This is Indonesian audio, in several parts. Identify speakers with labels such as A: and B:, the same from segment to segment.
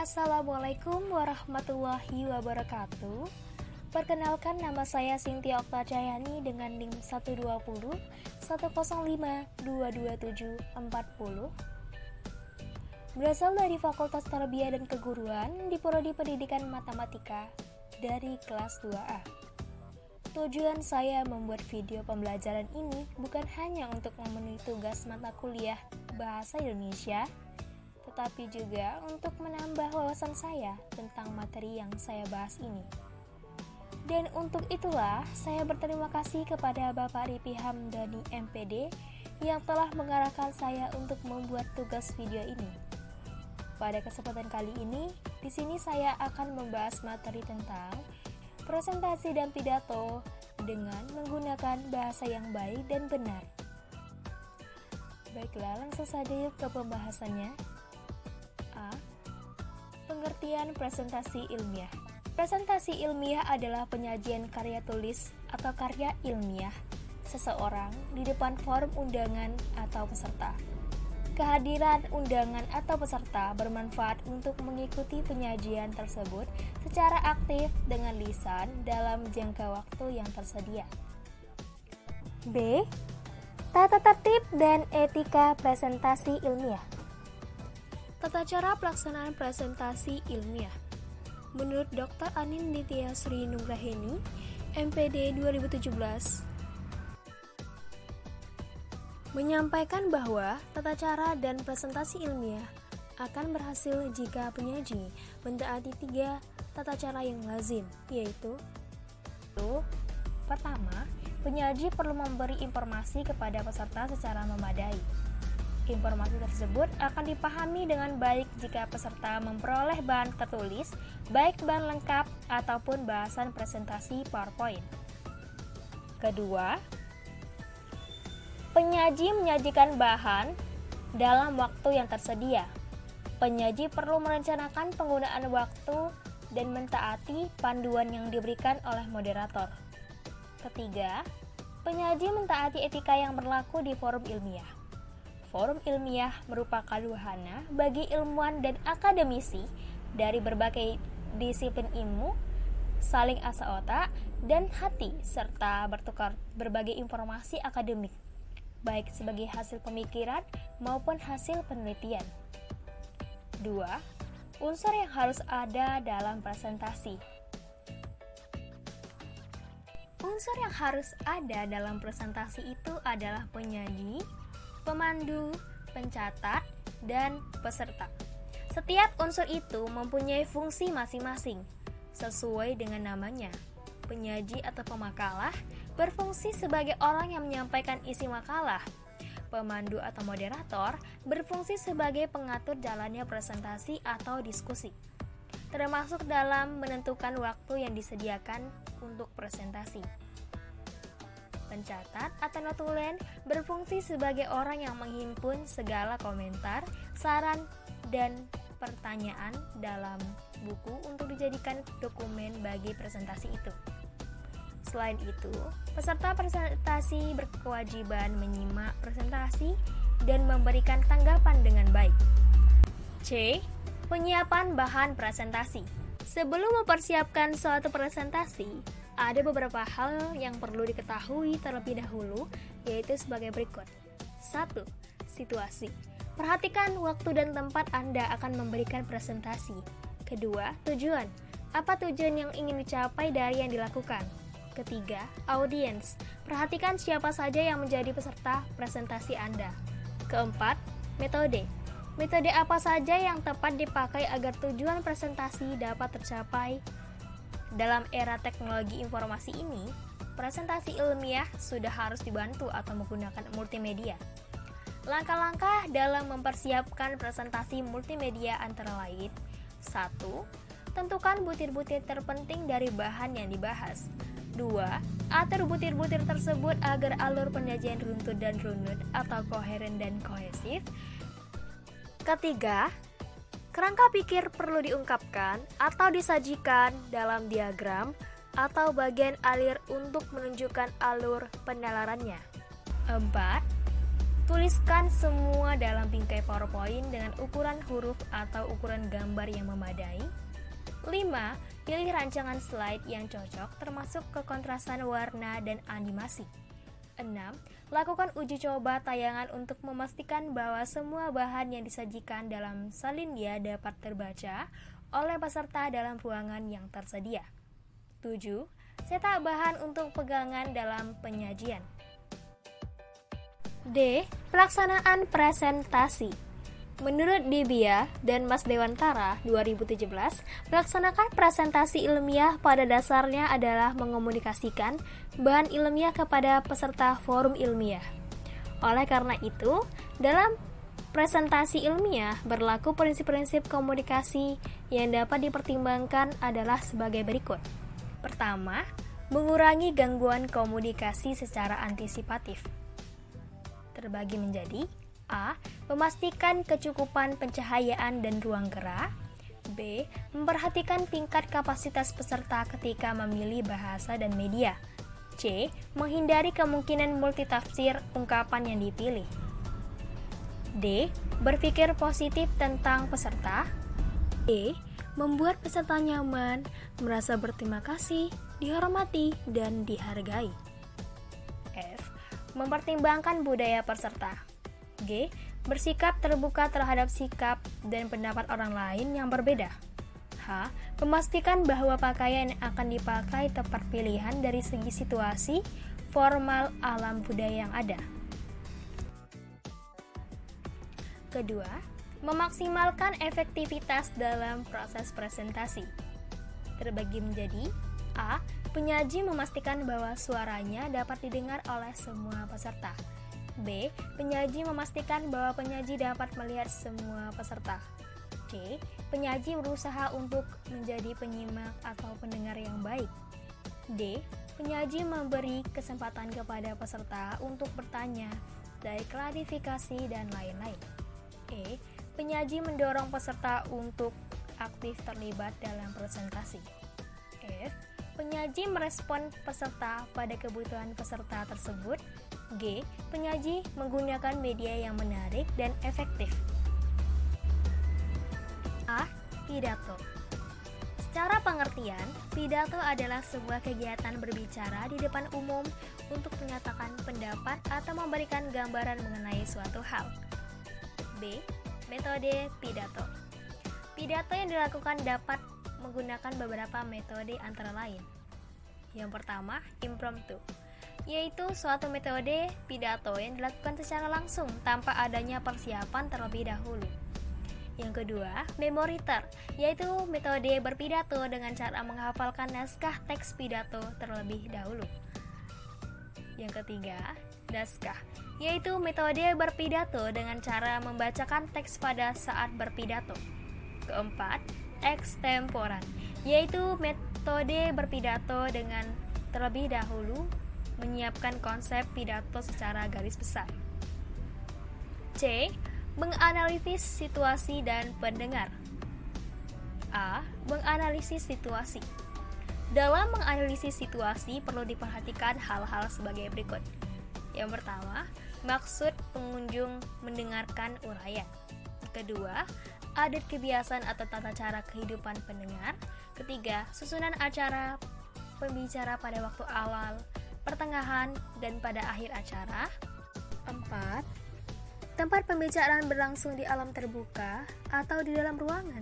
A: Assalamualaikum warahmatullahi wabarakatuh. Perkenalkan, nama saya Cynthia Oktajayani dengan NIM 120 105 22740. Berasal dari Fakultas Tarbiyah dan Keguruan di Prodi Pendidikan Matematika dari kelas 2A. Tujuan saya membuat video pembelajaran ini bukan hanya untuk memenuhi tugas mata kuliah Bahasa Indonesia, tetapi juga untuk menambah wawasan saya tentang materi yang saya bahas ini. Dan untuk itulah saya berterima kasih kepada Bapak Ripi Hamdani MPD yang telah mengarahkan saya untuk membuat tugas video ini. Pada kesempatan kali ini, di sini saya akan membahas materi tentang presentasi dan pidato dengan menggunakan bahasa yang baik dan benar. Baiklah, langsung saja yuk ke pembahasannya. A. Pengertian presentasi ilmiah. Presentasi ilmiah adalah penyajian karya tulis atau karya ilmiah seseorang di depan forum undangan atau peserta. Kehadiran undangan atau peserta bermanfaat untuk mengikuti penyajian tersebut secara aktif dengan lisan dalam jangka waktu yang tersedia. B. Tata tertib dan etika presentasi ilmiah. Tata cara pelaksanaan presentasi ilmiah. Menurut Dr. Anin Nitya Sri Nugraheni, MPD 2017, menyampaikan bahwa tata cara dan presentasi ilmiah akan berhasil jika penyaji mentaati 3 tata cara yang lazim, yaitu pertama, penyaji perlu memberi informasi kepada peserta secara memadai. Informasi tersebut akan dipahami dengan baik jika peserta memperoleh bahan tertulis, baik bahan lengkap ataupun bahasan presentasi PowerPoint. Kedua, penyaji menyajikan bahan dalam waktu yang tersedia. Penyaji perlu merencanakan penggunaan waktu dan mentaati panduan yang diberikan oleh moderator. Ketiga, penyaji mentaati etika yang berlaku di forum ilmiah. Forum ilmiah merupakan wahana bagi ilmuwan dan akademisi dari berbagai disiplin ilmu saling asa otak dan hati serta bertukar berbagai informasi akademik, baik sebagai hasil pemikiran maupun hasil penelitian. 2. Unsur yang harus ada dalam presentasi. Unsur yang harus ada dalam presentasi itu adalah penyaji, pemandu, pencatat, dan peserta. Setiap unsur itu mempunyai fungsi masing-masing. Sesuai dengan namanya, penyaji atau pemakalah berfungsi sebagai orang yang menyampaikan isi makalah. Pemandu atau moderator berfungsi sebagai pengatur jalannya presentasi atau diskusi, termasuk dalam menentukan waktu yang disediakan untuk presentasi. Pencatat atau notulen berfungsi sebagai orang yang menghimpun segala komentar, saran, dan pertanyaan dalam buku untuk dijadikan dokumen bagi presentasi itu. Selain itu, peserta presentasi berkewajiban menyimak presentasi dan memberikan tanggapan dengan baik. C. Penyiapan bahan presentasi. Sebelum mempersiapkan suatu presentasi, ada beberapa hal yang perlu diketahui terlebih dahulu, yaitu sebagai berikut. 1. Situasi. Perhatikan waktu dan tempat Anda akan memberikan presentasi. Kedua, tujuan. Apa tujuan yang ingin dicapai dari yang dilakukan? Ketiga, audiens. Perhatikan siapa saja yang menjadi peserta presentasi Anda. Keempat, metode. Metode apa saja yang tepat dipakai agar tujuan presentasi dapat tercapai? Dalam era teknologi informasi ini, presentasi ilmiah sudah harus dibantu atau menggunakan multimedia. Langkah-langkah dalam mempersiapkan presentasi multimedia antara lain: 1. Tentukan butir-butir terpenting dari bahan yang dibahas. 2. Atur butir-butir tersebut agar alur penyajian runtut dan runut atau koheren dan kohesif. Ketiga, kerangka pikir perlu diungkapkan atau disajikan dalam diagram atau bagian alir untuk menunjukkan alur penalarannya. 4. Tuliskan semua dalam bingkai PowerPoint dengan ukuran huruf atau ukuran gambar yang memadai. 5. Pilih rancangan slide yang cocok termasuk kekontrasan warna dan animasi. 6. Lakukan uji coba tayangan untuk memastikan bahwa semua bahan yang disajikan dalam salindia dapat terbaca oleh peserta dalam ruangan yang tersedia. 7. Cetak bahan untuk pegangan dalam penyajian. D. Pelaksanaan presentasi. Menurut Dibia dan Mas Dewantara 2017, melaksanakan presentasi ilmiah pada dasarnya adalah mengomunikasikan bahan ilmiah kepada peserta forum ilmiah. Oleh karena itu, dalam presentasi ilmiah berlaku prinsip-prinsip komunikasi yang dapat dipertimbangkan adalah sebagai berikut. Pertama, mengurangi gangguan komunikasi secara antisipatif. Terbagi menjadi A. Memastikan kecukupan pencahayaan dan ruang gerak. B. Memperhatikan tingkat kapasitas peserta ketika memilih bahasa dan media. C. Menghindari kemungkinan multitafsir ungkapan yang dipilih. D. Berpikir positif tentang peserta. E. Membuat peserta nyaman, merasa berterima kasih, dihormati, dan dihargai. F. Mempertimbangkan budaya peserta. G. Bersikap terbuka terhadap sikap dan pendapat orang lain yang berbeda. H. Memastikan bahwa pakaian yang akan dipakai tepat pilihan dari segi situasi, formal, alam budaya yang ada. Kedua, memaksimalkan efektivitas dalam proses presentasi. Terbagi menjadi A. Penyaji memastikan bahwa suaranya dapat didengar oleh semua peserta. B. Penyaji memastikan bahwa penyaji dapat melihat semua peserta. C. Penyaji berusaha untuk menjadi penyimak atau pendengar yang baik. D. Penyaji memberi kesempatan kepada peserta untuk bertanya, dari klarifikasi dan lain-lain. E. Penyaji mendorong peserta untuk aktif terlibat dalam presentasi. F. Penyaji merespon peserta pada kebutuhan peserta tersebut. G. Penyaji menggunakan media yang menarik dan efektif. A. Pidato. Secara pengertian, pidato adalah sebuah kegiatan berbicara di depan umum untuk menyatakan pendapat atau memberikan gambaran mengenai suatu hal. B. Metode pidato. Pidato yang dilakukan dapat menggunakan beberapa metode antara lain. Yang pertama, impromptu, yaitu suatu metode pidato yang dilakukan secara langsung tanpa adanya persiapan terlebih dahulu. Yang kedua, memoriter, yaitu metode berpidato dengan cara menghafalkan naskah teks pidato terlebih dahulu. Yang ketiga, naskah, yaitu metode berpidato dengan cara membacakan teks pada saat berpidato. Keempat, ekstemporan, yaitu metode berpidato dengan terlebih dahulu menyiapkan konsep pidato secara garis besar. C. Menganalisis situasi dan pendengar. A. Menganalisis situasi. Dalam menganalisis situasi perlu diperhatikan hal-hal sebagai berikut. Yang pertama, maksud pengunjung mendengarkan uraian. Kedua, adat kebiasaan atau tata cara kehidupan pendengar. Ketiga, susunan acara pembicara pada waktu awal, pertengahan, dan pada akhir acara. 4. Tempat pembicaraan berlangsung di alam terbuka atau di dalam ruangan.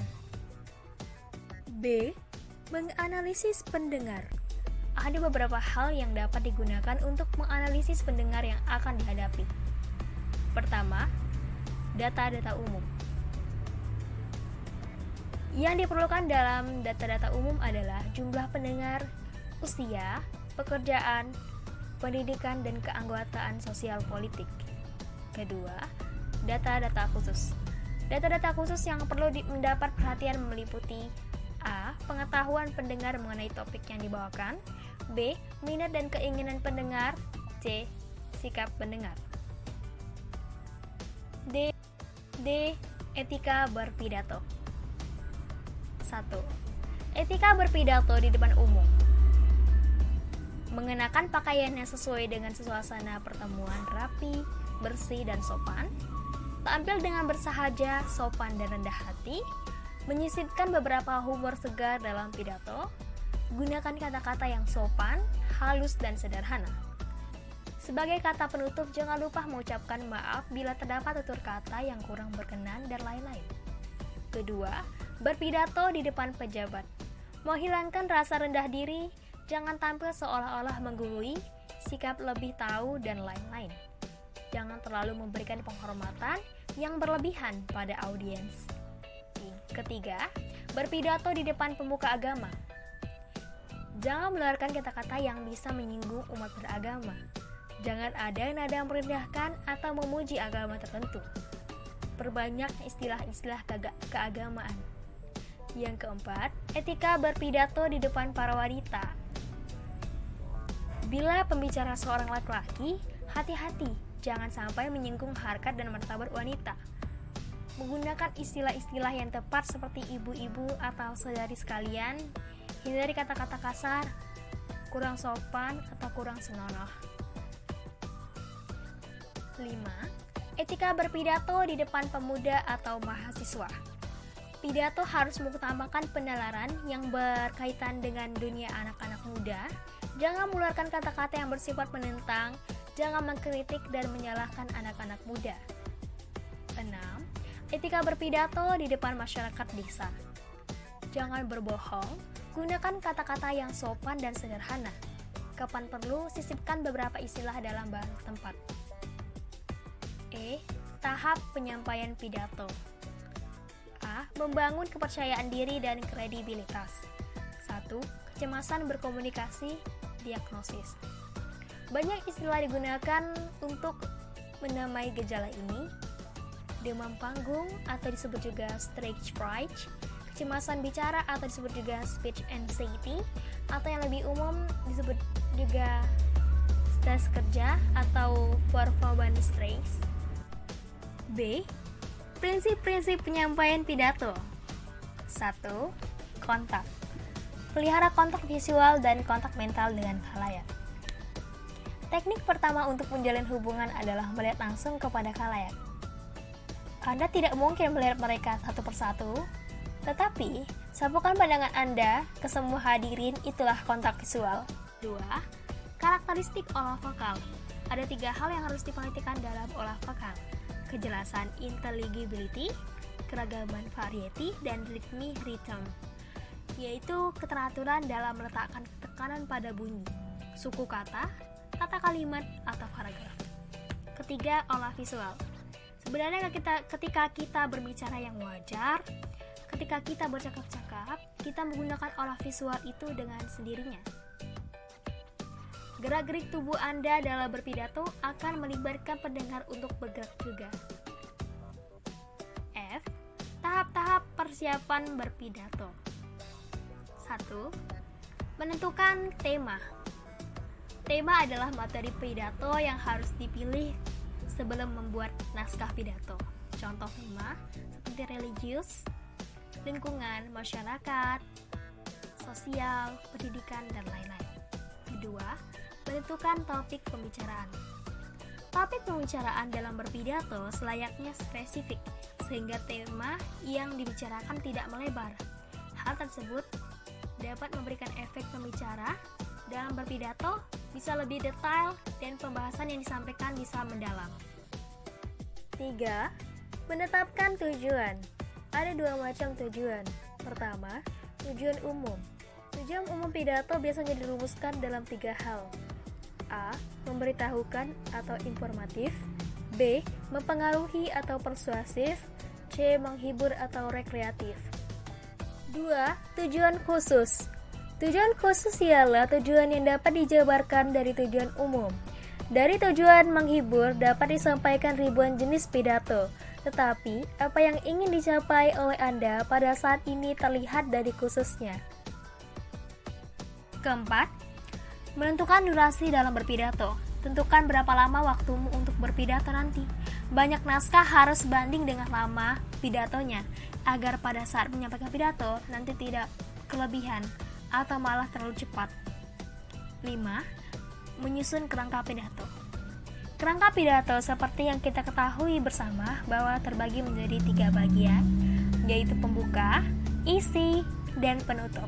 A: B. Menganalisis pendengar. Ada beberapa hal yang dapat digunakan untuk menganalisis pendengar yang akan dihadapi. Pertama, data-data umum. Yang diperlukan dalam data-data umum adalah jumlah pendengar, usia, pekerjaan, pendidikan, dan keanggotaan sosial politik. Kedua, data-data khusus. Data-data khusus yang perlu mendapat perhatian meliputi A. Pengetahuan pendengar mengenai topik yang dibawakan. B. Minat dan keinginan pendengar. C. Sikap pendengar. D. Etika berpidato. 1. Etika berpidato di depan umum. Mengenakan pakaian yang sesuai dengan suasana pertemuan rapi, bersih, dan sopan. Tampil dengan bersahaja, sopan, dan rendah hati. Menyisipkan beberapa humor segar dalam pidato. Gunakan kata-kata yang sopan, halus, dan sederhana. Sebagai kata penutup, jangan lupa mengucapkan maaf bila terdapat tutur kata yang kurang berkenan dan lain-lain. Kedua, berpidato di depan pejabat. Menghilangkan rasa rendah diri, jangan tampil seolah-olah menggurui, sikap lebih tahu, dan lain-lain. Jangan terlalu memberikan penghormatan yang berlebihan pada audiens. Ketiga, berpidato di depan pemuka agama. Jangan mengeluarkan kata-kata yang bisa menyinggung umat beragama. Jangan ada nada merendahkan atau memuji agama tertentu. Perbanyak istilah-istilah keagamaan. Yang keempat, etika berpidato di depan para wanita. Bila pembicara seorang laki-laki, hati-hati, jangan sampai menyinggung harkat dan martabat wanita. Menggunakan istilah-istilah yang tepat seperti ibu-ibu atau saudari sekalian. Hindari kata-kata kasar, kurang sopan, atau kurang senonoh. 5. Etika berpidato di depan pemuda atau mahasiswa. Pidato harus mengutamakan penalaran yang berkaitan dengan dunia anak-anak muda. Jangan mengeluarkan kata-kata yang bersifat menentang, jangan mengkritik dan menyalahkan anak-anak muda. 6. Etika berpidato di depan masyarakat desa. Jangan berbohong, gunakan kata-kata yang sopan dan sederhana. Kapan perlu, sisipkan beberapa istilah dalam bahasa tempat. Tahap penyampaian pidato. A. Membangun kepercayaan diri dan kredibilitas. 1. Kecemasan berkomunikasi, diagnosis. Banyak istilah digunakan untuk menamai gejala ini. Demam panggung atau disebut juga stage fright, kecemasan bicara atau disebut juga speech anxiety, atau yang lebih umum disebut juga stres kerja atau performance stress. B. Prinsip-prinsip penyampaian pidato. 1. Kontak. Pelihara kontak visual dan kontak mental dengan khalayak. Teknik pertama untuk menjalin hubungan adalah melihat langsung kepada khalayak. Anda tidak mungkin melihat mereka satu persatu, tetapi sapukan pandangan Anda ke semua hadirin, itulah kontak visual. 2. Karakteristik olah vokal. Ada 3 hal yang harus diperhatikan dalam olah vokal: kejelasan intelligibility, keragaman variety, dan rhythm, yaitu keteraturan dalam meletakkan tekanan pada bunyi, suku kata, tata kalimat, atau paragraf. Ketiga, olah visual. Sebenarnya ketika kita berbicara yang wajar, ketika kita bercakap-cakap, kita menggunakan olah visual itu dengan sendirinya. Gerak-gerik tubuh Anda dalam berpidato akan melibatkan pendengar untuk bergerak juga. F. Tahap-tahap persiapan berpidato. 1. Menentukan tema. Tema adalah materi pidato yang harus dipilih sebelum membuat naskah pidato. Contoh tema seperti religius, lingkungan, masyarakat, sosial, pendidikan, dan lain-lain. Kedua, menentukan topik pembicaraan. Topik pembicaraan dalam berpidato selayaknya spesifik, sehingga tema yang dibicarakan tidak melebar. Hal tersebut dapat memberikan efek pembicara dalam berpidato bisa lebih detail dan pembahasan yang disampaikan bisa mendalam. 3. Menetapkan tujuan. Ada 2 macam tujuan. Pertama, tujuan umum. Tujuan umum pidato biasanya dirumuskan dalam 3 hal. A. Memberitahukan atau informatif. B. Mempengaruhi atau persuasif. C. Menghibur atau rekreatif. 2. Tujuan khusus. Tujuan khusus ialah tujuan yang dapat dijabarkan dari tujuan umum. Dari tujuan menghibur dapat disampaikan ribuan jenis pidato, tetapi apa yang ingin dicapai oleh Anda pada saat ini terlihat dari khususnya. Keempat, menentukan durasi dalam berpidato. Tentukan berapa lama waktumu untuk berpidato nanti. Banyak naskah harus banding dengan lama pidatonya, agar pada saat menyampaikan pidato nanti tidak kelebihan atau malah terlalu cepat. 5. Menyusun kerangka pidato. Kerangka pidato seperti yang kita ketahui bersama bahwa terbagi menjadi 3 bagian, yaitu pembuka, isi, dan penutup.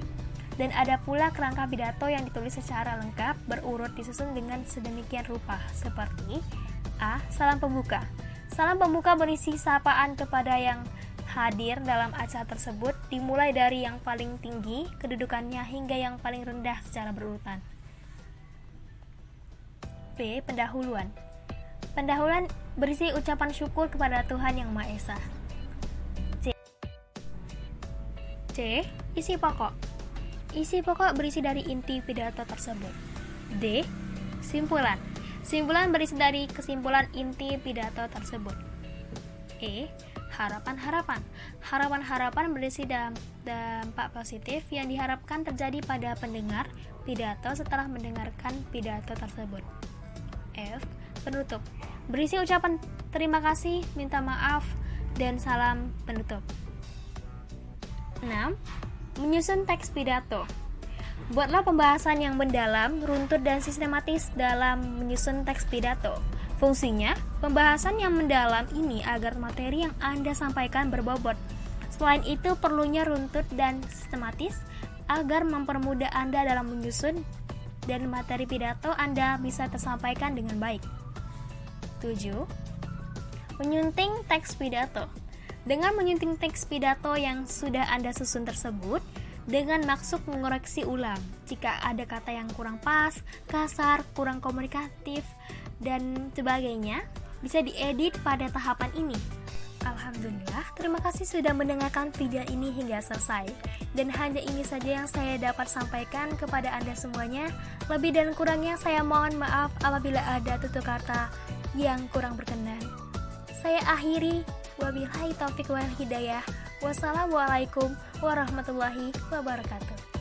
A: Dan ada pula kerangka pidato yang ditulis secara lengkap berurut disusun dengan sedemikian rupa, seperti A. Salam pembuka. Salam pembuka berisi sapaan kepada yang hadir dalam acara tersebut, dimulai dari yang paling tinggi kedudukannya hingga yang paling rendah secara berurutan. B. Pendahuluan. Pendahuluan berisi ucapan syukur kepada Tuhan Yang Maha Esa. C. Isi pokok. Isi pokok berisi dari inti pidato tersebut. D. Simpulan. Simpulan berisi dari kesimpulan inti pidato tersebut. E. Harapan-harapan. Harapan-harapan berisi dampak positif yang diharapkan terjadi pada pendengar pidato setelah mendengarkan pidato tersebut. F. Penutup. Berisi ucapan terima kasih, minta maaf, dan salam penutup. 6. Menyusun teks pidato. Buatlah pembahasan yang mendalam, runtut, dan sistematis dalam menyusun teks pidato. Fungsinya, pembahasan yang mendalam ini agar materi yang Anda sampaikan berbobot. Selain itu, perlunya runtut dan sistematis agar mempermudah Anda dalam menyusun dan materi pidato Anda bisa tersampaikan dengan baik. 7. Menyunting teks pidato. Dengan menyunting teks pidato yang sudah Anda susun tersebut, dengan maksud mengoreksi ulang jika ada kata yang kurang pas, kasar, kurang komunikatif, dan sebagainya, bisa diedit pada tahapan ini. Alhamdulillah, terima kasih sudah mendengarkan video ini hingga selesai. Dan hanya ini saja yang saya dapat sampaikan kepada Anda semuanya. Lebih dan kurangnya saya mohon maaf apabila ada tutur kata yang kurang berkenan. Saya akhiri, wabillahi taufiq wal hidayah. Wassalamualaikum warahmatullahi wabarakatuh.